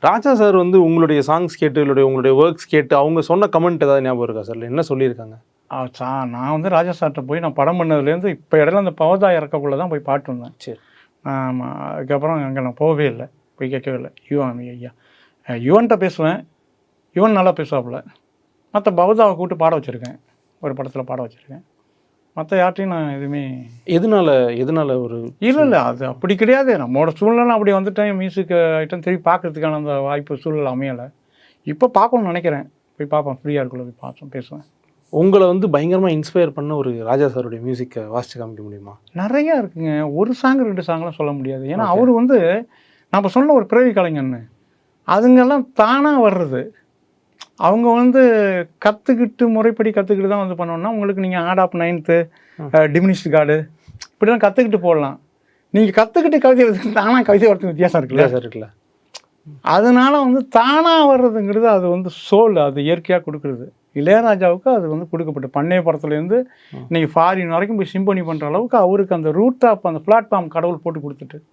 ராஜா sir வந்து உங்களுடைய songs கேட்டு உங்களுடைய ஒர்க்ஸ் கேட்டு அவங்க சொன்ன கமெண்ட் ஏதாவது ஞாபகம் இருக்கா சார்? என்ன சொல்லியிருக்காங்க? நான் வந்து ராஜா சார்கிட்ட போய் நான் படம் பண்ணதுலேருந்து இப்போ இடையில அந்த பவதா இறக்கக்குள்ளே தான் போய் பாட்டு வந்தேன். சரி. ஆமாம். அதுக்கப்புறம் அங்கே நான் போகவே இல்லை, போய் கேட்கவே இல்லை. ஐயா யுவன்கிட்ட பேசுவேன், யுவன் நல்லா பேசுவாப்புல. மற்ற பவதாவை கூப்பிட்டு பாட வச்சுருக்கேன், ஒரு படத்தில் பாட வச்சுருக்கேன். மற்ற யார்ட்டையும் நான் எதுவுமே எதனால ஒரு இல்லை அது அப்படி கிடையாது. நம்மளோட சூழ்நிலை அப்படி வந்துட்டேன், மியூசிக் ஐட்டம் திருப்பி பார்க்கறதுக்கான அந்த வாய்ப்பு சூழ்நிலை அமையலை. இப்போ பார்க்கணும்னு நினைக்கிறேன், போய் பார்ப்பேன், ஃப்ரீயாக இருக்குள்ள போய் பார்ப்பேன், பேசுவேன். உங்களை வந்து பயங்கரமாக இன்ஸ்பயர் பண்ண ஒரு ராஜா சாருடைய மியூசிக்கை வாசித்து காமிக்க முடியுமா? நிறையா இருக்குங்க. ஒரு சாங் 2 சாங்லாம் சொல்ல முடியாது. ஏன்னா அவர் வந்து நம்ம சொன்ன ஒரு பிறவி கலைஞன்னு, அதுங்கெல்லாம் தானாக வர்றது. அவங்க வந்து கற்றுக்கிட்டு முறைப்படி கற்றுக்கிட்டு தான் வந்து பண்ணோன்னா, உங்களுக்கு நீங்கள் add app 9th diminished card இப்படிலாம் கற்றுக்கிட்டு போடலாம். நீங்கள் கற்றுக்கிட்டு கவிதை எழுதுறது தானாக கவிதை வரதுக்கு வித்தியாசம் இருக்குல்ல. அதனால வந்து தானாக வர்றதுங்கிறது அது வந்து சோல், அது இயற்கையாக கொடுக்குறது. இளையராஜாவுக்கு அது வந்து கொடுக்கப்பட்ட பண்ணைய படத்துலேருந்து இன்னைக்கு ஃபாரின் வரைக்கும் போய் சிம்பனி பண்ணுற அளவுக்கு அவருக்கு அந்த ரூட் ஆஃப் அந்த பிளாட்ஃபார்ம் கடவுள் போட்டு கொடுத்துட்டு